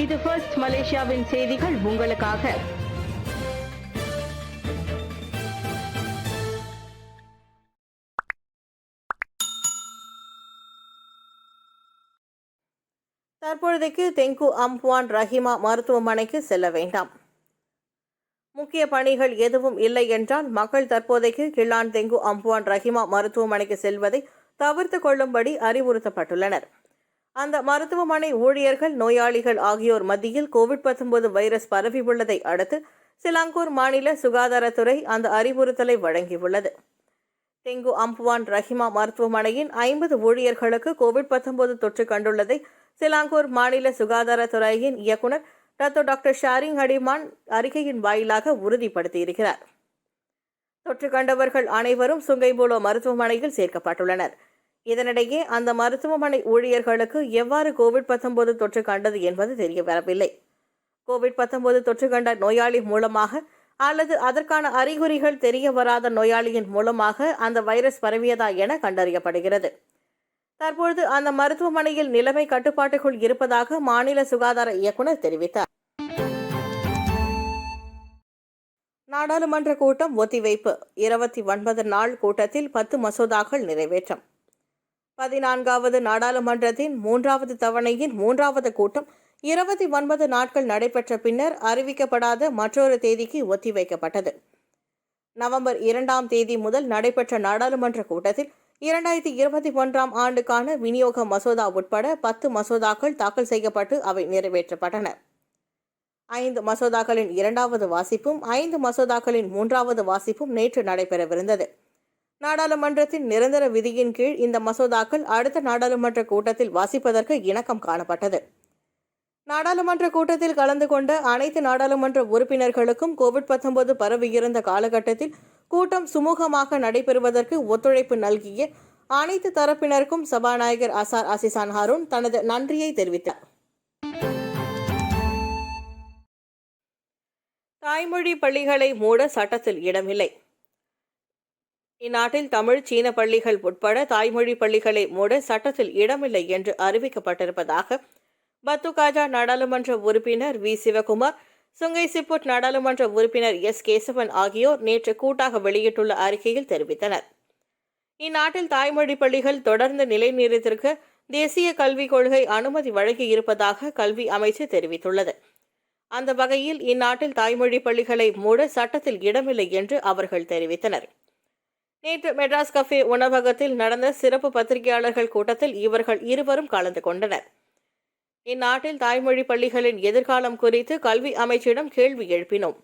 இது ஃபர்ஸ்ட் மலேசியாவின் செய்திகள் உங்களுக்காக. தற்பொழுதைக்கு தெங்கு அம்புவான் ரஹிமா மருத்துவமனைக்கு செல்ல வேண்டாம். முக்கிய பணிகள் எதுவும் இல்லை என்றால் மக்கள் தற்போதைக்கு கிள்ளான் தெங்கு அம்புவான் ரஹிமா மருத்துவமனைக்கு செல்வதை தவிர்த்து கொள்ளும்படி அறிவுறுத்தப்பட்டுள்ளனர். அந்த மருத்துவமனை ஊழியர்கள், நோயாளிகள் ஆகியோர் மத்தியில் கோவிட்-19 வைரஸ் பரவியுள்ளதை அடுத்து சிலாங்கூர் மாநில சுகாதாரத்துறை அந்த அறிவுறுத்தலை வழங்கியுள்ளது. தெங்கு அம்புவான் ரஹிமா மருத்துவமனையின் 50 ஊழியர்களுக்கு கோவிட்-19 தொற்று கண்டுள்ளதை சிலாங்கூர் மாநில சுகாதாரத்துறையின் இயக்குநர் டாக்டர் ஷாரிங் ஹடிமான் அறிக்கையின் வாயிலாக உறுதிப்படுத்தியிருக்கிறார். தொற்று கண்டவர்கள் அனைவரும் சுங்கைபுலோ மருத்துவமனையில் சேர்க்கப்பட்டுள்ளனர். இதனிடையே அந்த மருத்துவமனை ஊழியர்களுக்கு எவ்வாறு கோவிட்-19 தொற்று கண்டது என்பது தெரியவரவில்லை. கோவிட்-19 தொற்று கண்ட நோயாளி மூலமாக அல்லது அதற்கான அறிகுறிகள் தெரிய வராத நோயாளியின் மூலமாக அந்த வைரஸ் பரவியதா என கண்டறியப்படுகிறது. தற்பொழுது அந்த மருத்துவமனையில் நிலைமை கட்டுப்பாட்டுக்குள் இருப்பதாக மாநில சுகாதார இயக்குநர் தெரிவித்தார். நாடாளுமன்ற கூட்டம் ஒத்திவைப்பு. 29 நாள் கூட்டத்தில் 10 மசோதாக்கள் நிறைவேற்றம். 14வது நாடாளுமன்றத்தின் 3வது தவணையின் 3வது கூட்டம் 29 நாட்கள் நடைபெற்ற பின்னர் அறிவிக்கப்படாத மற்றொரு தேதிக்கு ஒத்திவைக்கப்பட்டது. நவம்பர் 2ஆம் தேதி முதல் நடைபெற்ற நாடாளுமன்ற கூட்டத்தில் 2021ஆம் ஆண்டுக்கான விநியோக மசோதா உட்பட 10 மசோதாக்கள் தாக்கல் செய்யப்பட்டு அவை நிறைவேற்றப்பட்டன. 5 மசோதாக்களின் 2வது வாசிப்பும் 5 மசோதாக்களின் 3வது வாசிப்பும் நேற்று நடைபெறவிருந்தது. நாடாளுமன்றத்தின் நிரந்தர விதியின் கீழ் இந்த மசோதாக்கள் அடுத்த நாடாளுமன்ற கூட்டத்தில் வாசிப்பதற்கு இணக்கம் காணப்பட்டது. நாடாளுமன்ற கூட்டத்தில் கலந்து கொண்ட அனைத்து நாடாளுமன்ற உறுப்பினர்களுக்கும் கோவிட்-19 பரவியிருந்த காலகட்டத்தில் கூட்டம் சுமூகமாக நடைபெறுவதற்கு ஒத்துழைப்பு நல்கிய அனைத்து தரப்பினருக்கும் சபாநாயகர் அசார் அசிசான் ஹாரூன் தனது நன்றியை தெரிவித்தார். தாய்மொழி பள்ளிகளை மூட சட்டத்தில் இடமில்லை. இந்நாட்டில் தமிழ், சீன பள்ளிகள் உட்பட தாய்மொழி பள்ளிகளை மூட சட்டத்தில் இடமில்லை என்று அறிவிக்கப்பட்டிருப்பதாக பத்துகாஜா நாடாளுமன்ற உறுப்பினர் வி சிவகுமார், சுங்கை சிப்புட் நாடாளுமன்ற உறுப்பினர் எஸ் கேசவன் ஆகியோர் நேற்று கூட்டாக வெளியிட்டுள்ள அறிக்கையில் தெரிவித்தனர். இந்நாட்டில் தாய்மொழி பள்ளிகள் தொடர்ந்து நிலைநிறுத்திருக்க தேசிய கல்விக் கொள்கை அனுமதி வழங்கியிருப்பதாக கல்வி அமைச்சு தெரிவித்துள்ளது. அந்த வகையில் இந்நாட்டில் தாய்மொழி பள்ளிகளை மூட சட்டத்தில் இடமில்லை என்று அவர்கள் தெரிவித்தனர். நேற்று மெட்ராஸ் கஃபே உணவகத்தில் நடந்த சிறப்பு பத்திரிகையாளர்கள் கூட்டத்தில் இவர்கள் இருவரும் கலந்து கொண்டனர். இந்நாட்டில் தாய்மொழி பள்ளிகளின் எதிர்காலம் குறித்து கல்வி அமைச்சிடம் கேள்வி எழுப்பினோம்.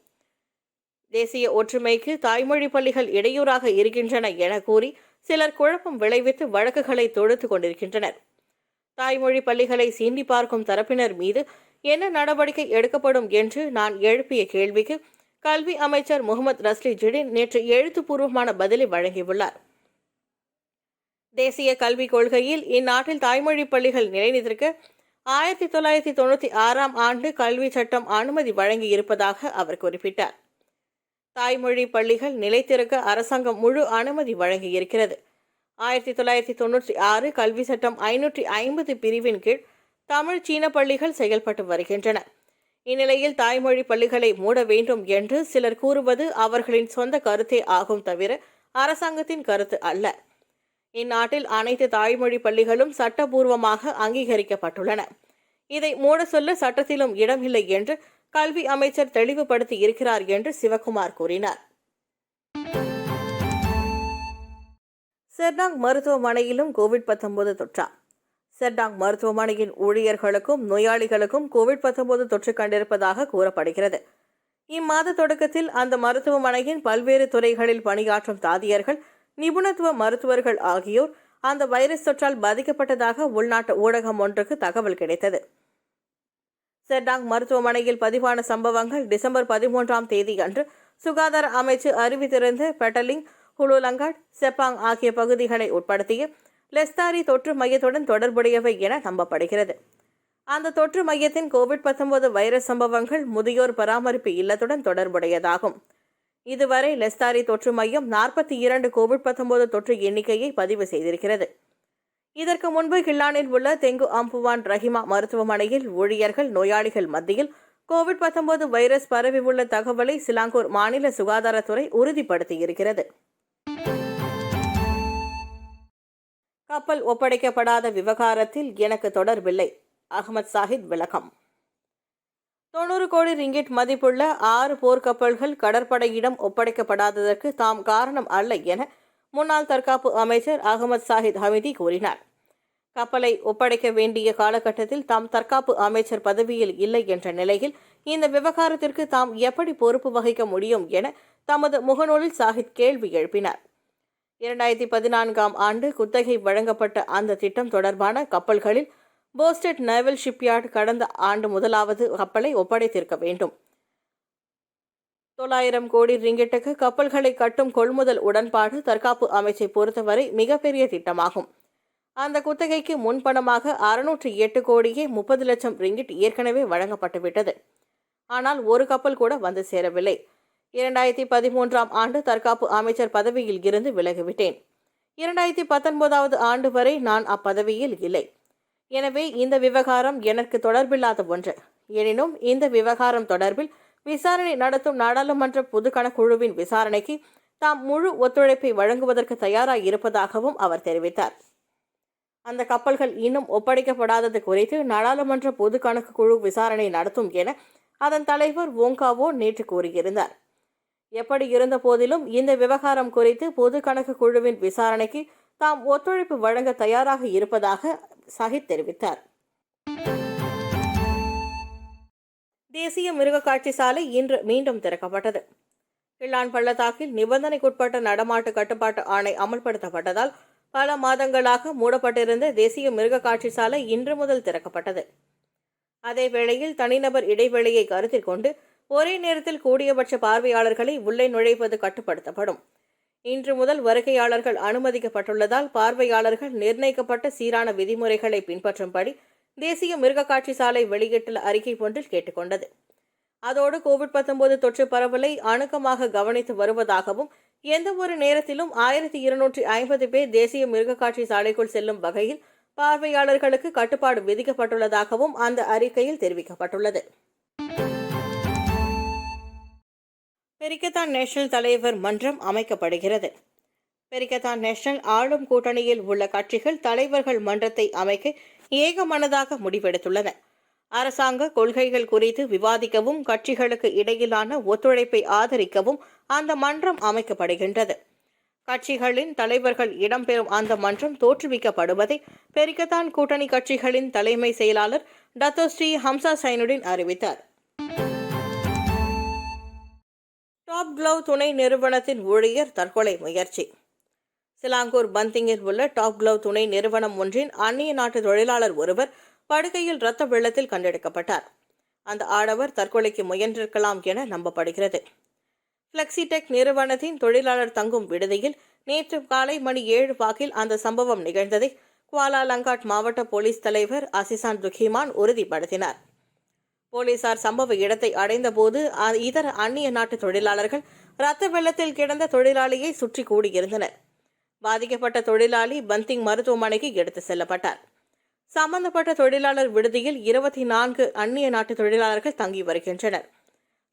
தேசிய ஒற்றுமைக்கு தாய்மொழி பள்ளிகள் இடையூறாக இருக்கின்றன என கூறி சிலர் குழப்பம் விளைவித்து வழக்குகளை தொடுத்து கொண்டிருக்கின்றனர். தாய்மொழி பள்ளிகளை சீண்டி பார்க்கும் தரப்பினர் மீது என்ன நடவடிக்கை எடுக்கப்படும் என்று நான் எழுப்பிய கேள்விக்கு கல்வி அமைச்சர் முகமது ரஸ்லி ஜிடின் நேற்று எழுத்துப்பூர்வமான பதிலை வழங்கியுள்ளார். தேசிய கல்விக் கொள்கையில் இந்நாட்டில் தாய்மொழி பள்ளிகள் நிலைநிற்க 1996ஆம் ஆண்டு கல்வி சட்டம் அனுமதி வழங்கியிருப்பதாக அவர் குறிப்பிட்டார். தாய்மொழி பள்ளிகள் நிலைத்திருக்க அரசாங்கம் முழு அனுமதி வழங்கியிருக்கிறது. 1996 கல்வி சட்டம் 550 பிரிவின் கீழ் தமிழ், சீன பள்ளிகள் செயல்பட்டு வருகின்றன. இந்நிலையில் தாய்மொழி பள்ளிகளை மூட வேண்டும் என்று சிலர் கூறுவது அவர்களின் சொந்த கருத்தே ஆகும் தவிர அரசாங்கத்தின் கருத்து அல்ல. இந்நாட்டில் அனைத்து தாய்மொழி பள்ளிகளும் சட்டபூர்வமாக அங்கீகரிக்கப்பட்டுள்ளன. இதை மூட சொல்ல சட்டத்திலும் இடமில்லை என்று கல்வி அமைச்சர் தெளிவுபடுத்தி இருக்கிறார் என்று சிவகுமார் கூறினார். செர்டாங் மருத்துவமனையிலும் கோவிட்-19 தொற்றா? செர்டாங் மருத்துவமனையின் ஊழியர்களுக்கும் நோயாளிகளுக்கும் கோவிட்-19 தொற்று கண்டிருப்பதாக கூறப்படுகிறது. இம்மாத தொடக்கத்தில் அந்த மருத்துவமனையின் பல்வேறு துறைகளில் பணியாற்றும் தாதியர்கள், நிபுணத்துவ மருத்துவர்கள் ஆகியோர் அந்த வைரஸ் தொற்றால் பாதிக்கப்பட்டதாக உள்நாட்டு ஊடகம் ஒன்றுக்கு தகவல் கிடைத்தது. செர்டாங் மருத்துவமனையில் பதிவான சம்பவங்கள் டிசம்பர் 13ஆம் தேதி அன்று சுகாதார அமைச்சு அறிவித்திருந்த பெட்டலிங், ஹுலுலங்காட், செப்பாங் ஆகிய பகுதிகளை உட்படுத்திய லெஸ்தாரி தொற்று மையத்துடன் தொடர்புடையவை என நம்பப்படுகிறது. அந்த தொற்று மையத்தின் கோவிட்-19 வைரஸ் சம்பவங்கள் முதியோர் பராமரிப்பு இல்லத்துடன் தொடர்புடையதாகும். இதுவரை லெஸ்தாரி தொற்று மையம் 42 கோவிட்-19 தொற்று எண்ணிக்கையை பதிவு செய்திருக்கிறது. இதற்கு முன்பு கில்லானில் உள்ள தெங்கு அம்புவான் ரஹிமா மருத்துவமனையில் ஊழியர்கள் நோயாளிகள் மத்தியில் கோவிட்-19 வைரஸ் பரவியுள்ள தகவலை சிலாங்கூர் மாநில சுகாதாரத்துறை உறுதிப்படுத்தியிருக்கிறது. கப்பல் ஒப்படைக்கப்படாத விவகாரத்தில் எனக்கு தொடர்பில்லை, அகமது சாஹித் விளக்கம். 90 கோடி ரிங்கிட் மதிப்புள்ள 6 போர்க்கப்பல்கள் கடற்படையிடம் ஒப்படைக்கப்படாததற்கு தாம் காரணம் அல்ல என முன்னாள் தற்காப்பு அமைச்சர் அகமது சாஹித் ஹமிதி கூறினார். கப்பலை ஒப்படைக்க வேண்டிய காலகட்டத்தில் தாம் தற்காப்பு அமைச்சர் பதவியில் இல்லை என்ற நிலையில் இந்த விவகாரத்திற்கு தாம் எப்படி பொறுப்பு வகிக்க முடியும் என தமது முகநூலில் சாஹித் கேள்வி எழுப்பினார். 2014ஆம் ஆண்டு குத்தகை வழங்கப்பட்ட அந்த திட்டம் தொடர்பான கப்பல்களில் போஸ்டட் நேவல் ஷிப்யார்டு கடந்த ஆண்டு முதலாவது கப்பலை ஒப்படைத்திருக்க வேண்டும். 900 கோடி ரிங்கிட்டுக்கு கப்பல்களை கட்டும் கொள்முதல் உடன்பாடு தற்காப்பு அமைச்சை பொறுத்தவரை மிகப்பெரிய திட்டமாகும். அந்த குத்தகைக்கு முன்பணமாக 608 கோடியே 30 லட்சம் ரிங்கிட் ஏற்கனவே வழங்கப்பட்டுவிட்டது. ஆனால் ஒரு கப்பல் கூட வந்து சேரவில்லை. 2013ஆம் ஆண்டு தற்காப்பு அமைச்சர் பதவியில் இருந்து விலகிவிட்டேன். 2019ஆவது ஆண்டு வரை நான் அப்பதவியில் இல்லை. எனவே இந்த விவகாரம் எனக்கு தொடர்பில்லாத ஒன்று. எனினும் இந்த விவகாரம் தொடர்பில் விசாரணை நடத்தும் நாடாளுமன்ற பொதுக்கணக்குழுவின் விசாரணைக்கு தாம் முழு ஒத்துழைப்பை வழங்குவதற்கு தயாராக இருப்பதாகவும் அவர் தெரிவித்தார். அந்த கப்பல்கள் இன்னும் ஒப்படைக்கப்படாதது குறித்து நாடாளுமன்ற பொது கணக்கு குழு விசாரணை நடத்தும் என அதன் தலைவர் வோங்காவோ நேற்று கூறியிருந்தார். எப்படி இருந்த போதிலும் இந்த விவகாரம் குறித்து பொது கணக்கு குழுவின் விசாரணைக்கு தாம் ஒத்துழைப்பு வழங்க தயாராக இருப்பதாக சாஹித் தெரிவித்தார். தேசிய மிருகக்காட்சி சாலை இன்று மீண்டும் திறக்கப்பட்டது. கிள்ளான் பள்ளத்தாக்கில் நிபந்தனைக்குட்பட்ட நடமாட்டு கட்டுப்பாட்டு ஆணை அமல்படுத்தப்பட்டதால் பல மாதங்களாக மூடப்பட்டிருந்த தேசிய மிருகக்காட்சி சாலை இன்று முதல் திறக்கப்பட்டது. அதே வேளையில் தனிநபர் இடைவெளியை கருத்தில் கொண்டு ஒரே நேரத்தில் கூடியபட்ச பார்வையாளர்களை உள்ளே நுழைவது கட்டுப்படுத்தப்படும். இன்று முதல் வருகையாளர்கள் அனுமதிக்கப்பட்டுள்ளதால் பார்வையாளர்கள் நிர்ணயிக்கப்பட்ட சீரான விதிமுறைகளை பின்பற்றும்படி தேசிய மிருகக்காட்சி சாலை வெளியிட்டுள்ள அறிக்கை ஒன்றில் கேட்டுக்கொண்டது. அதோடு கோவிட்-19 தொற்று பரவலை அணுக்கமாக கவனித்து வருவதாகவும் எந்தவொரு நேரத்திலும் 1250 பேர் தேசிய மிருகக்காட்சி சாலைக்குள் செல்லும் வகையில் பார்வையாளர்களுக்கு கட்டுப்பாடு விதிக்கப்பட்டுள்ளதாகவும் அந்த அறிக்கையில் தெரிவிக்கப்பட்டுள்ளது. பெரிக்கத்தான் நேஷனல் தலைவர் மன்றம் அமைக்கப்படுகிறது. பெரிக்கத்தான் நேஷனல் ஆளும் கூட்டணியில் உள்ள கட்சிகள் தலைவர்கள் மன்றத்தை அமைக்க ஏகமனதாக முடிவெடுத்துள்ளன. அரசாங்க கொள்கைகள் குறித்து விவாதிக்கவும் கட்சிகளுக்கு இடையிலான ஒத்துழைப்பை ஆதரிக்கவும் அந்த மன்றம் அமைக்கப்படுகின்றது. கட்சிகளின் தலைவர்கள் இடம்பெறும் அந்த மன்றம் தோற்றுவிக்கப்படுவதை பெரிக்கத்தான் கூட்டணி கட்சிகளின் தலைமை செயலாளர் டத்தோஸ்ரீ ஹம்சா சைனுடின் அறிவித்தார். டாப் க்ளவ் துணை நிறுவனத்தின் ஊழியர் தற்கொலை முயற்சி. சிலாங்கூர் பந்திங்கில் உள்ள டாப் க்ளவ் துணை நிறுவனம் ஒன்றின் அந்நிய நாட்டு தொழிலாளர் ஒருவர் படுக்கையில் இரத்த வெள்ளத்தில் கண்டெடுக்கப்பட்டார். அந்த ஆடவர் தற்கொலைக்கு முயன்றிருக்கலாம் என நம்பப்படுகிறது. பிளெக்சிடெக் நிறுவனத்தின் தொழிலாளர் தங்கும் விடுதியில் நேற்று காலை மணி 7 வாக்கில் அந்த சம்பவம் நிகழ்ந்ததை குவாலா லங்காட் மாவட்ட போலீஸ் தலைவர் அசிசான் துகிமான் உறுதிப்படுத்தினார். போலீசார் சம்பவ இடத்தை அடைந்தபோது இதர அந்நிய நாட்டு தொழிலாளர்கள் இரத்த வெள்ளத்தில் கிடந்த தொழிலாளியை சுற்றி கூடியிருந்தனர். பாதிக்கப்பட்ட தொழிலாளி பந்திங் மருத்துவமனைக்கு எடுத்து செல்லப்பட்டார். சம்பந்தப்பட்ட தொழிலாளர் விடுதியில் 24 அந்நிய நாட்டு தொழிலாளர்கள் தங்கி வருகின்றனர்.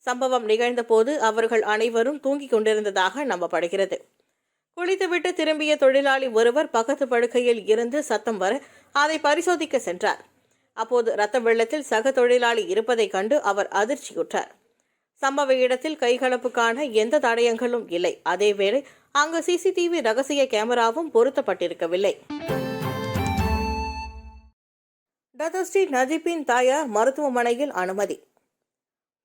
சம்பவம் நிகழ்ந்த போது அவர்கள் அனைவரும் தூங்கிக் கொண்டிருந்ததாக நம்பப்படுகிறது. குளித்துவிட்டு திரும்பிய தொழிலாளி ஒருவர் பக்கத்து படுக்கையில் இருந்து சத்தம் வர அதை பரிசோதிக்க சென்றார். அப்போது இரத்த வெள்ளத்தில் சக தொழிலாளி இருப்பதைக் கண்டு அவர் அதிர்ச்சியுற்றார். சம்பவ இடத்தில் கைகலப்புக்கான எந்த தடயங்களும் இல்லை. அதேவேளை அங்கு சிசிடிவி ரகசிய கேமராவும் பொருத்தப்பட்டிருக்கவில்லை. டத்தோஸ்ரீ நஜீப்பின் தாயார் மருத்துவமனையில் அனுமதி.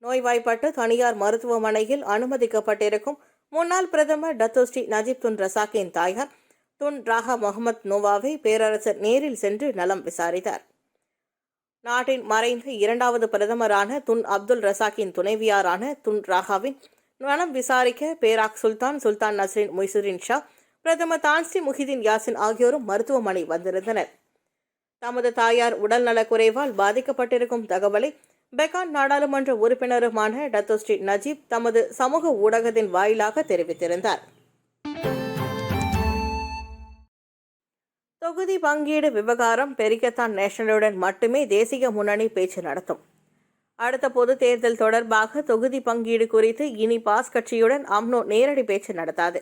நோய்வாய்ப்பட்டு தனியார் மருத்துவமனையில் அனுமதிக்கப்பட்டிருக்கும் முன்னாள் பிரதமர் டத்தோஸ்ரீ நஜீப் துன் ரசாக்கின் தாயார் துன் ராஹா முகமது நோவாவை பேரரசர் நேரில் சென்று நலம் விசாரித்தார். நாட்டின் மறைந்த 2வது பிரதமரான துன் அப்துல் ரசாக்கின் துணைவியாரான துன் ராஹாவின் நலம் விசாரிக்க பேராக் சுல்தான் நஸ்ரின் முய்சுரின் ஷா, பிரதமர் தான்ஸ்ரீ முஹிதீன் யாசின் ஆகியோரும் மருத்துவமனை வந்திருந்தனர். தமது தாயார் உடல்நலக்குறைவால் பாதிக்கப்பட்டிருக்கும் தகவலை பெகான் நாடாளுமன்ற உறுப்பினருமான டத்தோஸ்ரீ நஜீப் தமது சமூக ஊடகத்தின் வாயிலாக தெரிவித்திருந்தார். தொகுதி பங்கீடு விவகாரம் பெரிக்கத்தான் நேஷனலுடன் மட்டுமே தேசிய முன்னணி பேச்சு நடத்தும். அடுத்த பொது தேர்தல் தொடர்பாக தொகுதி பங்கீடு குறித்து இனி பாஸ் கட்சியுடன் அம்னோ நேரடி பேச்சு நடத்தாது.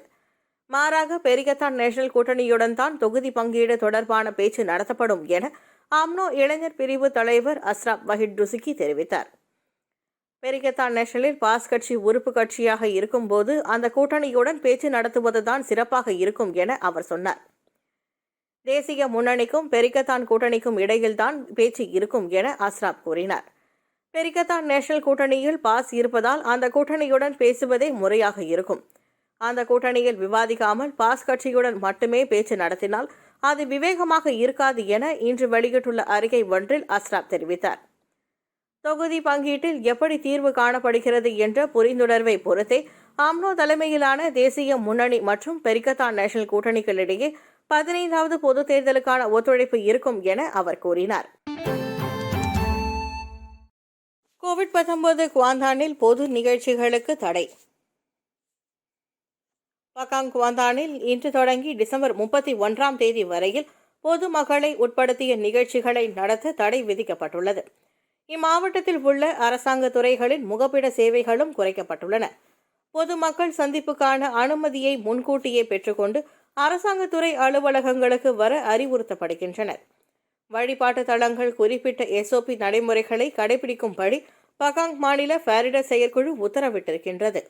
மாறாக பெரிக்கத்தான் நேஷனல் கூட்டணியுடன் தான் தொகுதி பங்கீடு தொடர்பான பேச்சு நடத்தப்படும் என அம்னோ இளைஞர் பிரிவு தலைவர் அஸ்ராப் வஹீத் ருசிகி தெரிவித்தார். பெரிக்கத்தான் நேஷனலில் பாஸ் கட்சி உறுப்பு கட்சியாக இருக்கும்போது அந்த கூட்டணியுடன் பேச்சு நடத்துவதுதான் சிறப்பாக இருக்கும் என அவர் சொன்னார். தேசிய முன்னணிக்கும் பெரிக்கத்தான் கூட்டணிக்கும் இடையில்தான் பேச்சு இருக்கும் என அஸ்ராப் கூறினார். பெரிக்கத்தான் நேஷனல் கூட்டணியில் பாஸ் இருப்பதால் அந்த கூட்டணியுடன் பேசுவதே முறையாக இருக்கும். அந்த கூட்டணியில் விவாதிக்காமல் பாஸ் கட்சியுடன் மட்டுமே பேச்சு நடத்தினால் அது விவேகமாக இருக்காது என இன்று வெளியிட்டுள்ள அறிக்கை ஒன்றில் அஸ்ராப் தெரிவித்தார். தொகுதி பங்கீட்டில் எப்படி தீர்வு காணப்படுகிறது என்ற புரிந்துணர்வை பொறுத்தே அம்னோ தலைமையிலான தேசிய முன்னணி மற்றும் பெரிக்கத்தான் நேஷனல் கூட்டணிகளிடையே 15வது பொது தேர்தலுக்கான ஒத்துழைப்பு இருக்கும் என அவர் கூறினார். கோவிட்-19 குவாந்தானில் பொது நிகழ்ச்சிகளுக்கு தடை. பகாங் குவாந்தானில் இன்று தொடங்கி டிசம்பர் 31ஆம் தேதி வரையில் பொதுமக்களை உட்படுத்திய நிகழ்ச்சிகளை நடத்த தடை விதிக்கப்பட்டுள்ளது. இம்மாவட்டத்தில் உள்ள அரசாங்க துறைகளின் முகப்பிட சேவைகளும் குறைக்கப்பட்டுள்ளன. பொதுமக்கள் சந்திப்புக்கான அனுமதியை முன்கூட்டியே பெற்றுக்கொண்டு அரசாங்கத்துறை அலுவலகங்களுக்கு வர அறிவுறுத்தப்படுகின்றனர். வழிபாட்டு தளங்கள் குறிப்பிட்ட SOP நடைமுறைகளை கடைபிடிக்கும்படி பகாங் மாநில பாரிடர் செயற்குழு உத்தரவிட்டிருக்கின்றது.